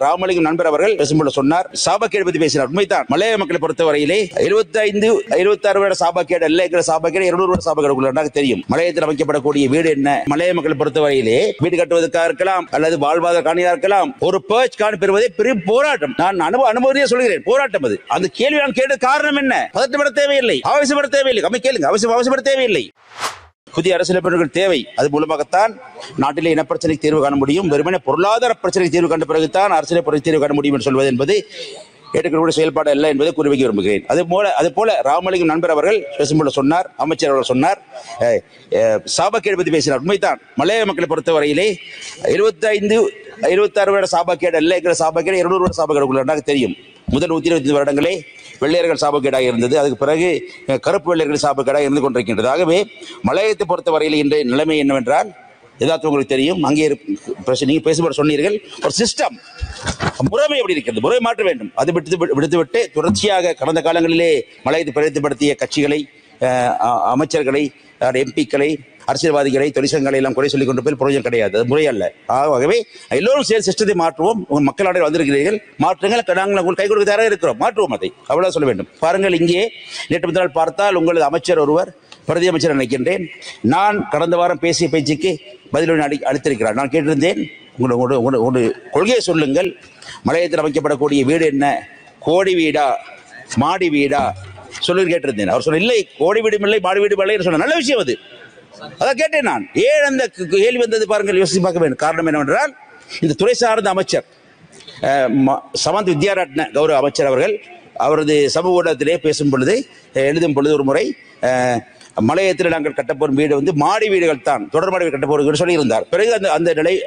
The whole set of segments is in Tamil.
ராமலிங்கம் நண்பர் அவர்கள் பேசும்போது சொன்னார், சாபக்கேடு பற்றி பேசினார். உண்மைதான். மலைய மக்களை பொறுத்தவரையிலே 75-76 வருட சாபக்கேடு அல்ல, என்கிற சாபக்கேடு 200 வருட சாபக்கேடு தெரியும். மலையத்தில் அமைக்கப்படக்கூடிய வீடு என்ன? மலைய மக்களை பொறுத்தவரையிலே வீடு கட்டுவதற்காக இருக்கலாம் அல்லது வாழ்வாதார காணியா இருக்கலாம். ஒரு பேர்ச் காணி பெறுவதே பெரிய போராட்டம். நான் அனுபவத்தையே சொல்கிறேன், போராட்டம் அது. அந்த கேள்வி நான் கேட்ட காரணம் என்ன? பதட்டப்பட தேவையில்லை, அவசியப்பட தேவையில்லை. கம்மி கேளுங்க, அவசியப்பட தேவையில்லை. புதிய அரசியலமைப்புகள் தேவை. அது மூலமாகத்தான் நாட்டிலே இனப்பிரச்சனைக்கு தீர்வு காண முடியும். வெறுமனே பொருளாதார பிரச்சனைக்கு தீர்வு கண்ட பிறகுதான் அரசியல் தீர்வு காண முடியும் என்று சொல்வது என்பது ஏற்றுக்கொள்ளக்கூடிய செயல்பாடு அல்ல என்பதை கூறி வைக்க விரும்புகிறேன். அதுபோல ராமலிங்கம் நண்பர் அவர்கள் பேசும்போது சொன்னார், அமைச்சர் அவர்கள் சொன்னார், சாபக்கேடு பற்றி பேசினார். உண்மைதான். மலைய மக்களை பொறுத்தவரையிலே 75-76 வருட சாபக்கேடு அல்ல, என்கிற சாபக்கேடு 200 வருட சாபக்கேடு தெரியும். முதல் 125 வருடங்களே வெள்ளையர்கள் சாபக்கேடாக இருந்தது. அதுக்கு பிறகு கருப்பு வெள்ளையர்கள் சாபக்கேடாக இருந்து கொண்டிருக்கின்றது. ஆகவே மலையத்தை பொறுத்தவரையில் இன்றைய நிலைமை என்னவென்றால், எதாச்சும் உங்களுக்கு தெரியும், அங்கே நீங்கள் பேசும்போது சொன்னீர்கள், ஒரு சிஸ்டம் முறைமை எப்படி இருக்கிறது, முறை மாற்ற வேண்டும். அதை விடுத்துவிட்டு தொடர்ச்சியாக கடந்த காலங்களிலே மலையத்தை பிரதிபடுத்திய கட்சிகளை, அமைச்சர்களை, எம்பிக்களை, அரசியல்வாதிகளை, தொழிற்சங்கங்களை எல்லாம் குறை சொல்லிக் கொண்டு போய் பிரயோஜனம் கிடையாது. அது முறையல்ல. ஆகவே எல்லோரும் சேர்ந்து சிஸ்டத்தை மாற்றுவோம். உங்கள் மக்களாட வந்திருக்கிறீர்கள், மாற்றுங்கள். நாங்கள் உங்களுக்கு கை கொடுக்க தயாராக இருக்கிறோம், மாற்றுவோம். அதை அவ்வளவு சொல்ல வேண்டும். பாருங்கள், இங்கே நேற்று முன்னாள் பார்த்தால் உங்களது அமைச்சர் ஒருவர், பிரதி அமைச்சர் நினைக்கின்றேன், நான் கடந்த வாரம் பேசிய பேச்சுக்கு பதில் அளித்திருக்கிறார். நான் கேட்டிருந்தேன், உங்களோட கொள்கையை சொல்லுங்கள். மலையத்தில் அமைக்கப்படக்கூடிய வீடு என்ன? கோடி வீடா, மாடி வீடா சொல்லி கேட்டிருந்தேன். அவர் சொல்ல, இல்லை, கோடி வீடும் இல்லை, மாடி வீடும் இல்லை சொன்ன. நல்ல விஷயம் அது. அதான் கேட்டேன் நான். ஏன் அந்த கேள்வி வந்தது பாருங்கள், யோசித்து பார்க்க வேண்டும். காரணம் என்னவென்றால், இந்த துறை சார்ந்த அமைச்சர் சமந்த் வித்யாரட்ன கௌரவ அமைச்சர் அவர்கள் அவரது சமூக ஊடகத்திலே பேசும் பொழுது, எழுதும் பொழுது ஒரு முறை மலையத்தில் நாங்கள் கட்டப்போரும் வீடு மாடி வீடுகள் தான், தொடர் மாடி வீடு கட்டப்போம் சொல்லியிருந்தார். பிறகு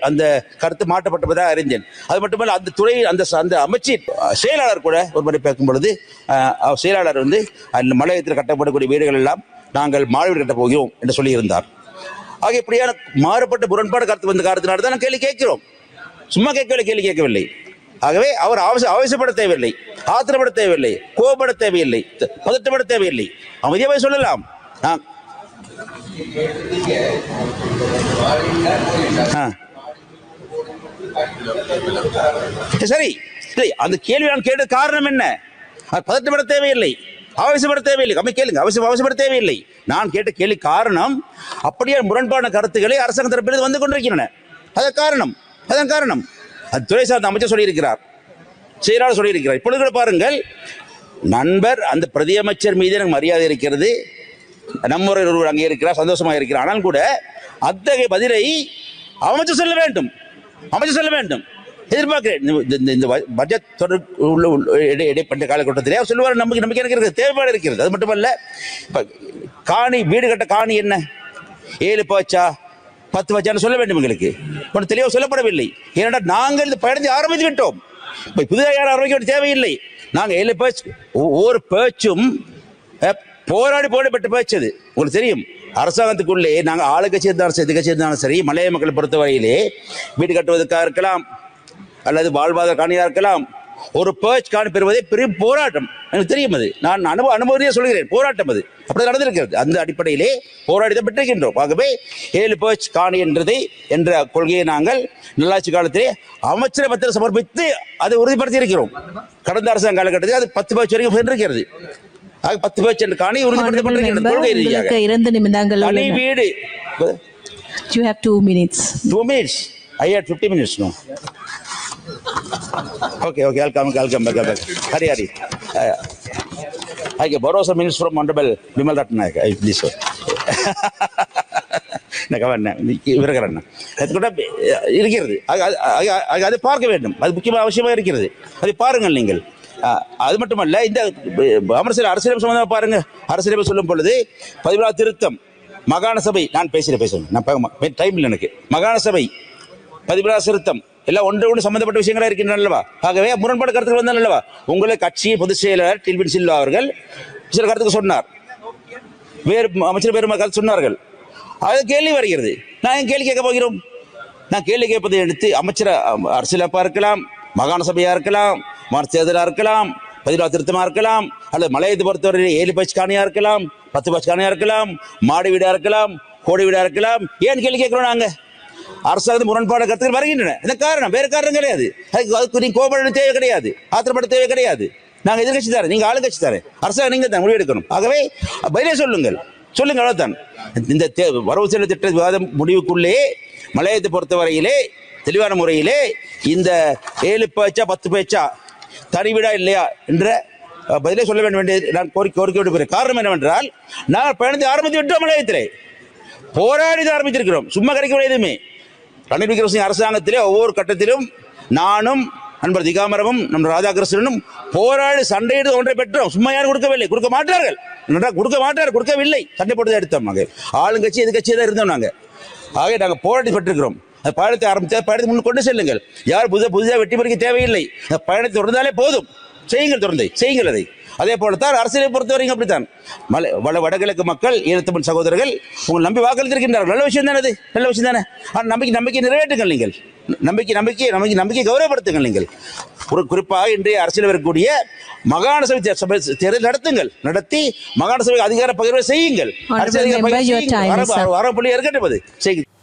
அந்த கருத்து மாற்றப்பட்டதாக அறிந்தேன். அது மட்டுமல்ல, அந்த துறை அந்த அமைச்சர் செயலாளர் கூட ஒரு முறை பேசும் பொழுது செயலாளர் அந்த மலையத்தில் கட்டப்படக்கூடிய வீடுகள் எல்லாம் நாங்கள் மாடி வீடு கட்டப் போகிறோம் என்று சொல்லியிருந்தார். ஆக இப்படியான மாறுபட்ட முரண்பாடு கருத்து வந்த காரணத்தினால தான் கேள்வி கேட்கிறோம். சும்மா கேட்கவில்லை, கேள்வி கேட்கவில்லை. ஆகவே அவர் அவசியப்பட தேவையில்லை, ஆத்திரப்பட தேவையில்லை, கோபப்பட தேவையில்லை, பதட்டப்பட தேவையில்லை. அமைதியாக சொல்லலாம். சரி, அந்த கேள்வி நான் கேட்ட காரணம் என்ன? பதட்டப்பட தேவையில்லை, அவசியப்பட தேவையில்லை. கம்மி கேளுங்க, அவசியப்பட தேவையில்லை. நான் கேட்ட கேள்வி காரணம், அப்படியே முரண்பான கருத்துக்களை அரசாங்க தரப்பில் வந்து கொண்டிருக்கின்றன. அதன் காரணம் அது துறை சார்ந்த அமைச்சர் சொல்லியிருக்கிறார், செயலாளர் சொல்லியிருக்கிறார். இப்பொழுது கூட பாருங்கள், நண்பர் அந்த பிரதி அமைச்சர் மீது எனக்கு மரியாதை இருக்கிறது, நம்முறை ஒருவர் அங்கே இருக்கிறார், சந்தோஷமாக இருக்கிறார். ஆனால் கூட அத்தகைய பதிலை அமைச்சர் சொல்ல வேண்டும் எதிர்பார்க்கிறேன். இந்த பட்ஜெட் இடைப்பட்ட காலகட்டத்திலே அவர் சொல்லுவார், நம்பிக்கை இருக்கிறது, தேவைப்பாடு இருக்கிறது. அது மட்டுமல்ல, காணி வீடு கட்ட காணி என்ன 7 பச்சா 10 பச்சான்னு சொல்ல வேண்டும். எங்களுக்கு ஒன்று தெளிவாக சொல்லப்படவில்லை. ஏனென்றால் நாங்கள் இந்த பயணத்தை ஆரம்பித்து விட்டோம். இப்போ புதிதாக யாரும் ஆரம்பிக்க வேண்டிய தேவையில்லை. நாங்கள் 7 பேச்சு, ஒவ்வொரு பேச்சும் போராடி போடப்பட்ட பேச்சு. அது உங்களுக்கு தெரியும். அரசாங்கத்துக்குள்ளே நாங்கள் ஆளுக்கட்சி இருந்தாலும் சரி, கட்சி இருந்தாலும் சரி, மலைய மக்களை பொறுத்தவரையிலே வீடு கட்டுவதற்காக இருக்கலாம் அல்லது வாழ்வாதார காணியாக இருக்கலாம், ஒரு பேர்ச் காணி பெறுவதே பெரிய போராட்டம். எனக்கு தெரியும். அது நான் அனுபவத்தையே சொல்கிறேன், போராட்டம் அது அப்படி நடந்திருக்கிறது. அந்த அடிப்படையிலே போராடி பெற்றிருக்கின்றோம். ஆகவே 7 பேர்ச் காணி என்ற கொள்கையை நாங்கள் நல்லாட்சி காலத்திலே அமைச்சரை பத்திரம் சமர்ப்பித்து அதை உறுதிப்படுத்தி இருக்கிறோம். கடந்த அரசாங்க காலகட்டத்தில் அது 10 பேர்ச் வரைக்கும் சென்றிருக்கிறது. 10 பேர்ச் என்று காணி உறுதிப்படுத்தப்பட்டிருக்கிறது கொள்கை ரீதியாக. 2 நிமிடங்கள் வீடு. You have 2 minutes. 2 minutes. I had 50 minutes. No. Okay. I'll come back. Hurry. I get borrow some minutes from Honorable Bimal Ratnaik. Please, sir. இருக்கிறது. அதை பார்க்க வேண்டும். அது முக்கியமாக அவசியமாக இருக்கிறது. அதை பாருங்கள் நீங்கள். அது மட்டுமல்ல, இந்த அரசியல் சம்பந்தமாக பாருங்க. அரசியல் சொல்லும் பொழுது 14 திருத்தம், மாகாண சபை, நான் பேசுகிறேன், நான் டைம் இல்லை எனக்கு. மாகாண சபை 14 திருத்தம் எல்லாம் ஒன்று சம்பந்தப்பட்ட விஷயங்களா இருக்கின்றன அல்லவா? ஆகவே முரண்பாடு கருத்துக்கள் வந்தால் அல்லவா? உங்களை கட்சி பொதுச் செயலாளர் டில்வின் சில்வா அவர்கள் சில கருத்துக்கு சொன்னார், வேறு அமைச்சர் வேறு கருத்து சொன்னார்கள். அது கேள்வி வருகிறது. நான் ஏன் கேள்வி கேட்க போகிறோம்? நான் கேள்வி கேட்பதை எடுத்து அமைச்சர் அரசியலமைப்பாக இருக்கலாம், மாகாண சபையாக இருக்கலாம், மாநில தேர்தலாக இருக்கலாம், 14 திருத்தமாக இருக்கலாம், அல்லது மலையத்தை பொறுத்தவரை 7 பேச்சு காணியாக இருக்கலாம், 10 பேச்சு காணியாக இருக்கலாம், மாடி வீடாக இருக்கலாம், கோடி வீடாக இருக்கலாம். ஏன் கேள்வி கேட்கிறோம்? நாங்கள் அரசாங்கத்து முரண்பாடு கருத்துக்கள் வருகின்றன. இந்த காரணம் வேறு காரணம் கிடையாது. அதுக்கு நீங்க கோபப்பட தேவை கிடையாது, ஆத்திரப்பட தேவை கிடையாது. நாங்கள் எதிர்கட்சி தாரேன், நீங்க ஆளுங்கட்சி தாரேன், அரசாங்கம் நீங்க தான் முடிவெடுக்கணும். ஆகவே பதிலே சொல்லுங்கள் அவ்வளவுதான். இந்த வரவு செலவு திட்ட விவாதம் முடிவுக்குள்ளே மலையத்தை பொறுத்தவரையிலே தெளிவான முறையிலே இந்த 7 பேச்சா 10 பேச்சா தனிவிடா இல்லையா என்ற பதிலே சொல்ல வேண்டும் நான் கோரிக்கை விடுகிறேன். காரணம் என்னவென்றால் நாங்கள் பயணத்தை ஆரம்பித்து விட்டோம், மலையத்திலே போராடி ஆரம்பித்திருக்கிறோம். சும்மா கிடைக்க எதுவுமே ரணில் விக்ரமசிங்க அரசாங்கத்திலே ஒவ்வொரு கட்டத்திலும் நானும் நண்பர் திகாமரமும் நம்ம ராதாகிருஷ்ணனும் போராடி சண்டையிட்டு ஒன்றை பெற்றோம். சும்மா யாரும் கொடுக்கவில்லை, கொடுக்க மாட்டார்கள், கொடுக்கவில்லை, சண்டை போட்டு எடுத்தோம். நாங்கள் ஆளுங்கட்சி எதிர்கட்சியே தான் இருந்தோம். நாங்கள் நாங்கள் போராடி பெற்றிருக்கிறோம். பயணத்தை ஆரம்பித்த பயணத்தை முன் கொண்டு செல்லுங்கள். யார் புதிதாக வெற்றி பெறுக்க தேவையில்லை. பயணத்தை தொடர்ந்தாலே போதும். செய்யுங்கள், தொடர்ந்து செய்யுங்கள். அதை அதே போலத்தான் அரசியலை பொறுத்தவரைக்கும் அப்படித்தான். வடகிழக்கு மக்கள் ஈழத்தமிழ் சகோதரர்கள் உங்கள் நம்பி வாக்களித்திருக்கின்றார்கள். நல்ல விஷயம் தானே, அது நல்ல விஷயம் தானே. ஆனால் நம்பிக்கை நிறைவேற்றுங்கள். நீங்கள் நம்பிக்கை கௌரவப்படுத்துங்கள். நீங்கள் குறிப்பாக இன்றைய அரசியல் வரக்கூடிய மாகாண சபை தேர்தல் நடத்தி மாகாண சபை அதிகார பகிர்வை செய்யுங்கள். அரசியல் இருக்கட்டும் அது செய்யுங்கள்.